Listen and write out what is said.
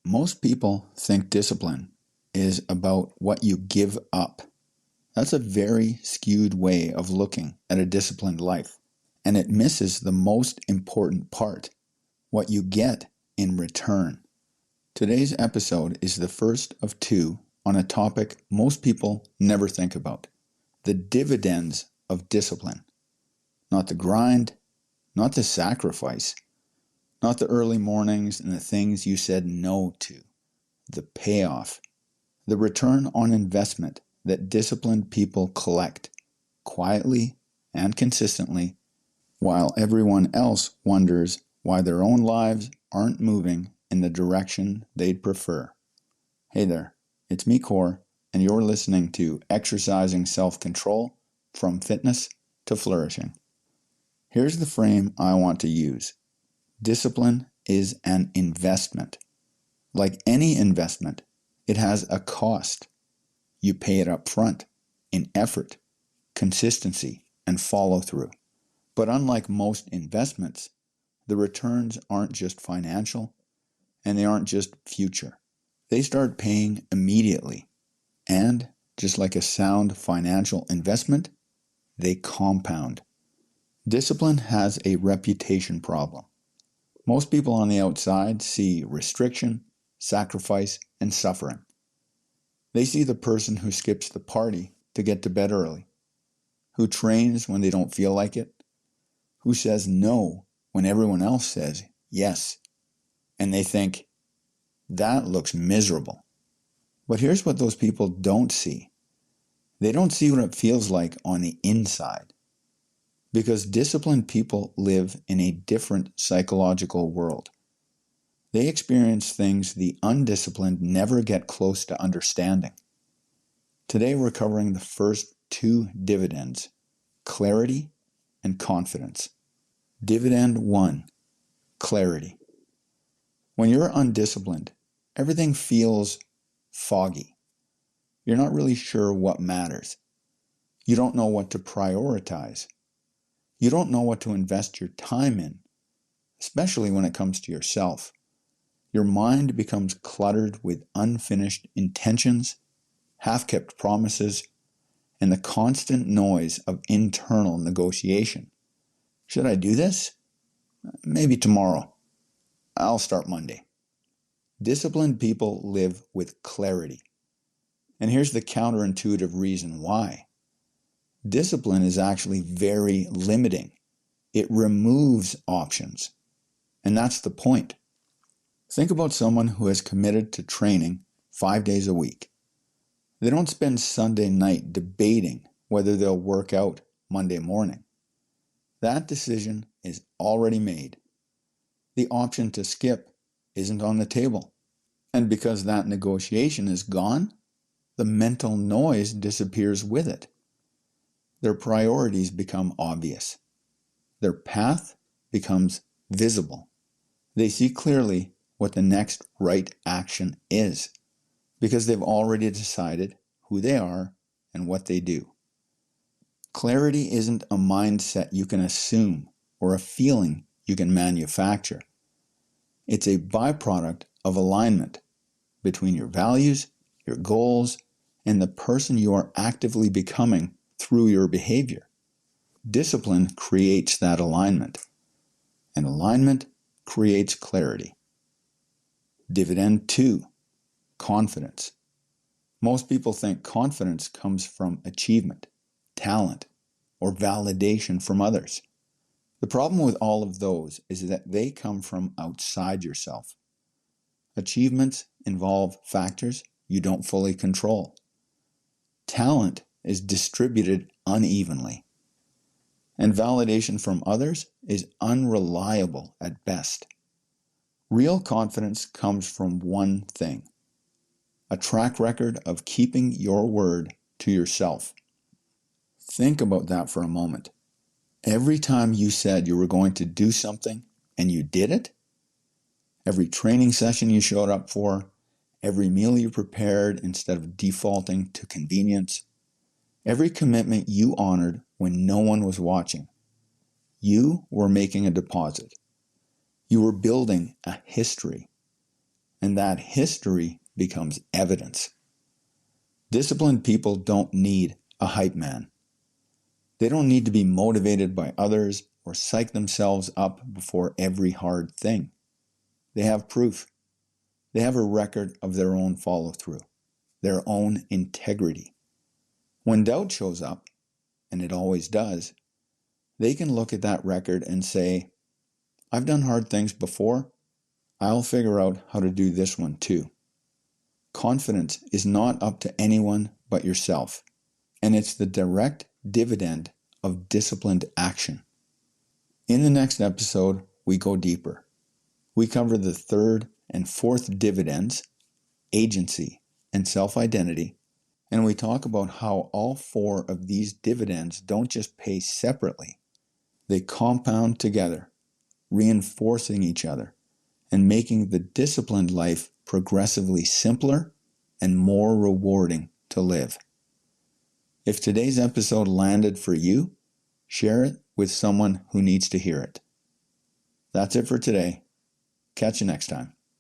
Most people think discipline is about what you give up. That's a very skewed way of looking at a disciplined life, and it misses the most important part, what you get in return. Today's episode is the first of two on a topic most people never think about, the dividends of discipline. Not the grind, not the sacrifice, not the early mornings and the things you said no to. The payoff, the return on investment that disciplined people collect quietly and consistently, while everyone else wonders why their own lives aren't moving in the direction they'd prefer. Hey there, it's me, Core, and you're listening to Exercising Self-Control from Fitness to Flourishing. Here's the frame I want to use. Discipline is an investment. Like any investment, it has a cost. You pay it up front in effort, consistency, and follow-through. But unlike most investments, the returns aren't just financial, and they aren't just future. They start paying immediately. And, just like a sound financial investment, they compound. Discipline has a reputation problem. Most people on the outside see restriction, sacrifice, and suffering. They see the person who skips the party to get to bed early, who trains when they don't feel like it, who says no when everyone else says yes, and they think, that looks miserable. But here's what those people don't see. They don't see what it feels like on the inside. Because disciplined people live in a different psychological world. They experience things the undisciplined never get close to understanding. Today we're covering the first two dividends, clarity and confidence. Dividend 1, clarity. When you're undisciplined, everything feels foggy. You're not really sure what matters. You don't know what to prioritize. You don't know what to invest your time in, especially when it comes to yourself. Your mind becomes cluttered with unfinished intentions, half-kept promises, and the constant noise of internal negotiation. Should I do this? Maybe tomorrow. I'll start Monday. Disciplined people live with clarity. And here's the counterintuitive reason why. Discipline is actually very limiting. It removes options. And that's the point. Think about someone who has committed to training 5 days a week. They don't spend Sunday night debating whether they'll work out Monday morning. That decision is already made. The option to skip isn't on the table. And because that negotiation is gone, the mental noise disappears with it. Their priorities become obvious. Their path becomes visible. They see clearly what the next right action is because they've already decided who they are and what they do. Clarity isn't a mindset you can assume or a feeling you can manufacture. It's a byproduct of alignment between your values, your goals, and the person you are actively becoming through your behavior. Discipline creates that alignment, and alignment creates clarity. Dividend 2, confidence. Most people think confidence comes from achievement, talent, or validation from others. The problem with all of those is that they come from outside yourself. Achievements involve factors you don't fully control. Talent is distributed unevenly. And validation from others is unreliable at best. Real confidence comes from one thing: a track record of keeping your word to yourself. Think about that for a moment. Every time you said you were going to do something and you did it, every training session you showed up for, every meal you prepared instead of defaulting to convenience, every commitment you honored when no one was watching, you were making a deposit. You were building a history. and that history becomes evidence. Disciplined people don't need a hype man. They don't need to be motivated by others or psych themselves up before every hard thing. They have proof. They have a record of their own follow-through, their own integrity. When doubt shows up, and it always does, they can look at that record and say, I've done hard things before. I'll figure out how to do this one too. Confidence is not up to anyone but yourself, and it's the direct dividend of disciplined action. In the next episode, we go deeper. We cover the third and fourth dividends, agency and self-identity, and we talk about how all four of these dividends don't just pay separately. They compound together, reinforcing each other and making the disciplined life progressively simpler and more rewarding to live. If today's episode landed for you, share it with someone who needs to hear it. That's it for today. Catch you next time.